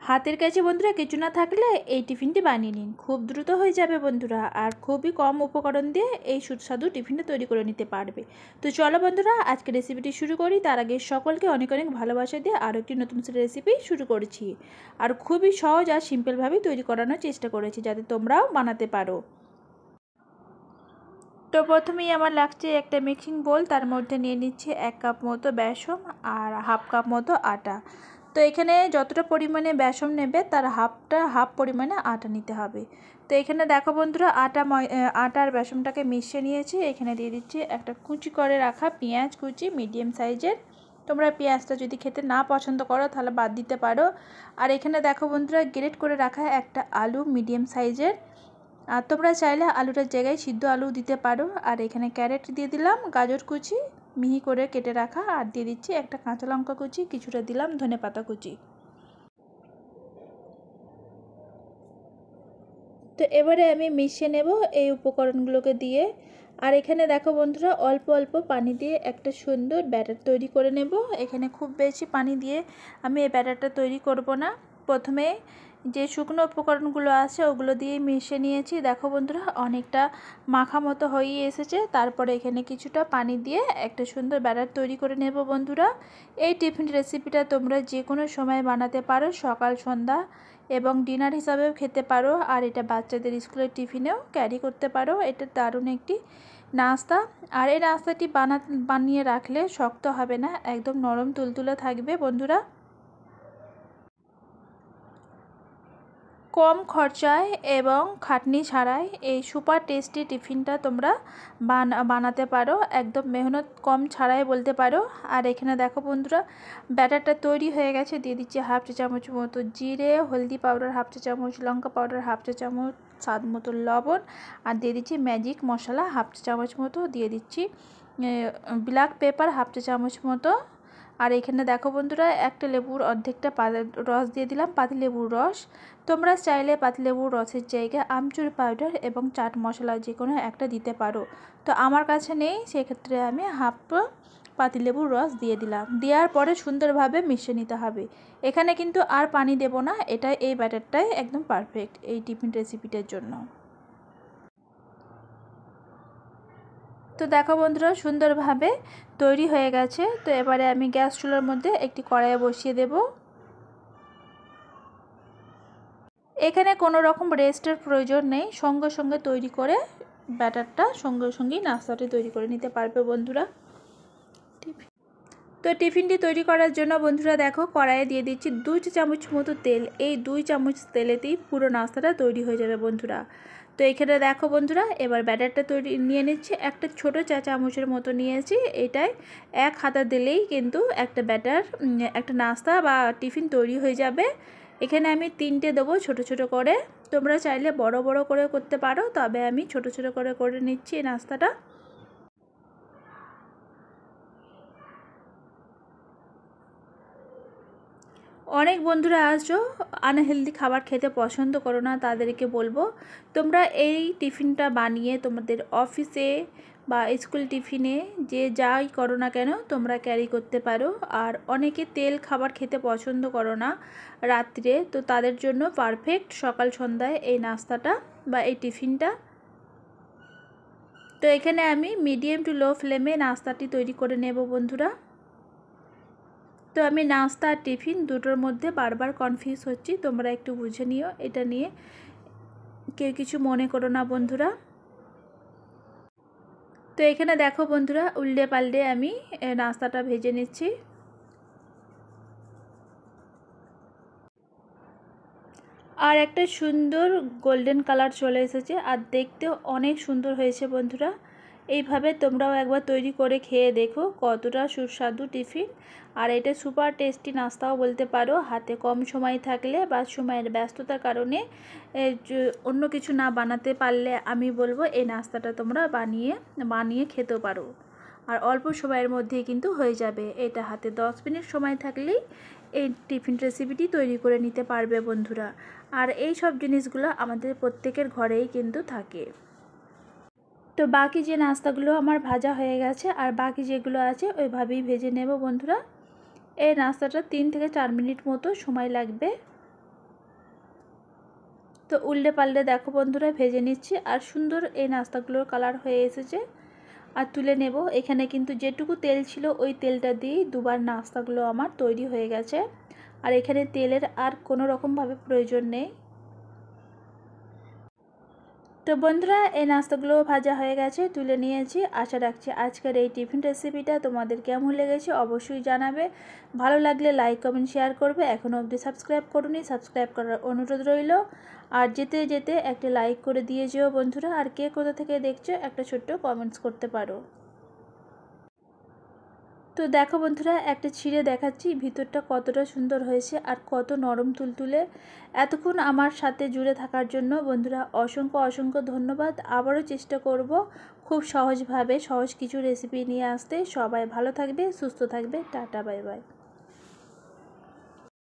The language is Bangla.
হাতের কাছে বন্ধুরা কিছু না থাকলে এই টিফিনটি বানিয়ে নিন, খুব দ্রুত হয়ে যাবে বন্ধুরা, আর খুবই কম উপকরণ দিয়ে এই সুস্বাদু টিফিনটা তৈরি করে নিতে পারবে। তো চলো বন্ধুরা আজকে রেসিপিটি শুরু করি। তার আগে সকলকে অনেক অনেক ভালোবাসা দিয়ে আরও একটি নতুন রেসিপি শুরু করেছি, আর খুবই সহজ আর সিম্পলভাবেই তৈরি করানোর চেষ্টা করেছি যাতে তোমরাও বানাতে পারো। তো প্রথমেই আমার লাগছে একটা মিক্সিং বোল, তার মধ্যে নিয়ে নিচ্ছি 1 কাপ মতো বেসন আর হাফ কাপ মতো আটা। তো এখানে যতটা পরিমাণে বেসন নেবে তার হাফ পরিমাণে আটা নিতে হবে। তো এখানে দেখো বন্ধুরা আটা আর বেসনটাকে মিশিয়ে নিয়েছি। এখানে দিয়ে দিচ্ছি একটা কুচি করে রাখা পেঁয়াজ কুচি মিডিয়াম সাইজের। তোমরা পেঁয়াজটা যদি খেতে না পছন্দ করো তাহলে বাদ দিতে পারো। আর এখানে দেখো বন্ধুরা গ্রেট করে রাখা একটা আলু মিডিয়াম সাইজের, আর তোমরা চাইলে আলুটার জায়গায় সিদ্ধ আলু দিতে পারো। আর এখানে ক্যারেট দিয়ে দিলাম, গাজর কুচি মিহি করে কেটে রাখা, আর দিয়ে দিচ্ছি একটা কাঁচা লঙ্কা কুচি, কিছুটা দিলাম ধনেপাতা কুচি। তো এবারে আমি মিশিয়ে নেব এই উপকরণগুলোকে দিয়ে। আর এখানে দেখো বন্ধুরা অল্প অল্প পানি দিয়ে একটা সুন্দর ব্যাটার তৈরি করে নেব। এখানে খুব বেশি পানি দিয়ে আমি এই ব্যাটারটা তৈরি করব না। প্রথমে যে শুকনো উপকরণগুলো আছে ওগুলো দিয়ে মিশিয়ে নিয়েছি। দেখো বন্ধুরা অনেকটা মাখা মতো হয়ে এসেছে। তারপরে এখানে কিছুটা পানি দিয়ে একটা সুন্দর ব্যাটার তৈরি করে নেব বন্ধুরা। এই টিফিন রেসিপিটা তোমরা যে কোনো সময় বানাতে পারো, সকাল সন্ধ্যা এবং ডিনার হিসাবেও খেতে পারো, আর এটা বাচ্চাদের স্কুলের টিফিনেও ক্যারি করতে পারো। এটা দারুণ একটি নাস্তা। আর এই নাস্তাটি বানিয়ে রাখলে শক্ত হবে না, একদম নরম তুলতুলে থাকবে বন্ধুরা। কম খরচায় এবং খাটনি ছাড়াই এই সুপার টেস্টি টিফিনটা তোমরা বানাতে পারো, একদম মেহনত কম ছাড়াই বলতে পারো। আর এখানে দেখো বন্ধুরা ব্যাটারটা তৈরি হয়ে গেছে। দিয়ে দিচ্ছি হাফ চা চামচ মতো জিরে, হলদি পাউডার হাফ চা চামচ, লঙ্কা পাউডার হাফ চা চামচ, স্বাদ মতো লবণ, আর দিয়ে দিচ্ছি ম্যাজিক মশলা হাফ চা চামচ মতো, দিয়ে দিচ্ছি ব্ল্যাক পেপার হাফ চা চামচ মতো। আর এখানে দেখো বন্ধুরা একটা লেবুর অর্ধেকটা রস দিয়ে দিলাম, পাতিলেবুর রস। তোমরা চাইলে পাতিলেবুর রসের জায়গায় আমচুর পাউডার এবং চাট মশলা যে কোনো একটা দিতে পারো। তো আমার কাছে নেই, সেক্ষেত্রে আমি হাফ পাতিলেবুর রস দিয়ে দিলাম। দেওয়ার পরে সুন্দরভাবে মিশিয়ে নিতে হবে। এখানে কিন্তু আর পানি দেব না, এই ব্যাটারটাই একদম পারফেক্ট এই টিফিন রেসিপিটার জন্য। তো দেখো বন্ধুরা সুন্দরভাবে তৈরি হয়ে গেছে। তো এবারে আমি গ্যাস চুলার মধ্যে একটি কড়াই বসিয়ে দেব। এখানে কোনো রকম রেস্টের প্রয়োজন নেই, সঙ্গে সঙ্গে তৈরি করে ব্যাটারটা সঙ্গে সঙ্গেই নাস্তাটি তৈরি করে নিতে পারবে বন্ধুরা। তো টিফিনটি তৈরি করার জন্য বন্ধুরা দেখো কড়াইয়ে দিয়ে দিচ্ছি 2 চা চামচ মতো তেল। এই 2 চামচ তেলেতেই পুরো নাস্তাটা তৈরি হয়ে যাবে বন্ধুরা। তো এখানে দেখো বন্ধুরা এবার ব্যাটারটা তৈরি নিয়ে নিচ্ছি। একটা ছোট চা চামচের মতো নিয়েছি। এটাই এক হাতা দিলেই কিন্তু একটা একটা নাস্তা বা টিফিন তৈরি হয়ে যাবে। এখানে আমি 3টে দেবো ছোট ছোট করে। তোমরা চাইলে বড় বড় করে করতে পারো, তবে আমি ছোট ছোট করে নিচ্ছি এই নাস্তাটা। অনেক বন্ধুরা আছো আনহেলদি খাবার খেতে পছন্দ করো না, তাদেরকে বলবো তোমরা এই টিফিনটা বানিয়ে তোমাদের অফিসে বা স্কুল টিফিনে যে যাই করো না কেন তোমরা ক্যারি করতে পারো। আর অনেকে তেল খাবার খেতে পছন্দ করো না রাত্রে, তো তাদের জন্য পারফেক্ট সকাল সন্ধ্যায় এই নাস্তাটা বা এই টিফিনটা। তো এখানে আমি মিডিয়াম টু লো ফ্লেমে নাস্তাটি তৈরি করে নেব বন্ধুরা। তো আমি নাস্তা আর টিফিন দুটোর মধ্যে বারবার কনফিউজ হচ্ছি, তোমরা একটু বুঝে নিও, এটা নিয়ে কেউ কিছু মনে করো না বন্ধুরা। তো এখানে দেখো বন্ধুরা উল্টে পাল্টে আমি নাস্তাটা ভেজে নিচ্ছি। আর একটা সুন্দর গোল্ডেন কালার চলে এসেছে আর দেখতেও অনেক সুন্দর হয়েছে বন্ধুরা। এইভাবে তোমরাও একবার তৈরি করে খেয়ে দেখো কতটা সুস্বাদু টিফিন। আর এটা সুপার টেস্টি নাস্তাও বলতে পারো। হাতে কম সময় থাকলে বা সময়ের ব্যস্ততার কারণে অন্য কিছু না বানাতে পারলে আমি বলবো এই নাস্তাটা তোমরা বানিয়ে খেতেও পারো। আর অল্প সময়ের মধ্যেই কিন্তু হয়ে যাবে। এটা হাতে 10 মিনিট সময় থাকলেই এই টিফিন রেসিপিটি তৈরি করে নিতে পারবে বন্ধুরা। আর এই সব জিনিসগুলো আমাদের প্রত্যেকের ঘরেই কিন্তু থাকে। তো বাকি যে নাস্তাগুলো আমার ভাজা হয়ে গেছে আর বাকি যেগুলো আছে ওইভাবেই ভেজে নেব বন্ধুরা। এই নাস্তাটা 3 থেকে 4 মিনিট মতো সময় লাগবে। তো উল্টে পাল্টে দেখো বন্ধুরা ভেজে নিচ্ছি, আর সুন্দর এই নাস্তাগুলোর কালার হয়ে এসেছে। আর তুলে নেব। এখানে কিন্তু যেটুকু তেল ছিল ওই তেলটা দিয়েই দুবার নাস্তাগুলো আমার তৈরি হয়ে গেছে, আর এখানে তেলের আর কোনো রকমভাবে প্রয়োজন নেই। তো বন্ধুরা এই নাস্তাগুলো ভাজা হয়ে গেছে, তুলে নিয়েছি। আশা রাখছি আজকের এই টিফিন রেসিপিটা তোমাদের কেমন লেগেছে অবশ্যই জানাবে। ভালো লাগলে লাইক কমেন্ট শেয়ার করবে। এখনও অবধি সাবস্ক্রাইব করোনি, সাবস্ক্রাইব করার অনুরোধ রইল। আর যেতে যেতে একটা লাইক করে দিয়ে যেও বন্ধুরা। আর কে কোথা থেকে দেখছো একটা ছোট্ট কমেন্টস করতে পারো। তো দেখো বন্ধুরা একটা ছিঁড়ে দেখাচ্ছি ভিতরটা কতটা সুন্দর হয়েছে আর কত নরম তুলতুলে। এতক্ষণ আমার সাথে জুড়ে থাকার জন্য বন্ধুরা অসংখ্য অসংখ্য ধন্যবাদ। আবারও চেষ্টা করব খুব সহজভাবে সহজ কিছু রেসিপি নিয়ে আসতে। সবাই ভালো থাকবে, সুস্থ থাকবে। Tata, bye bye.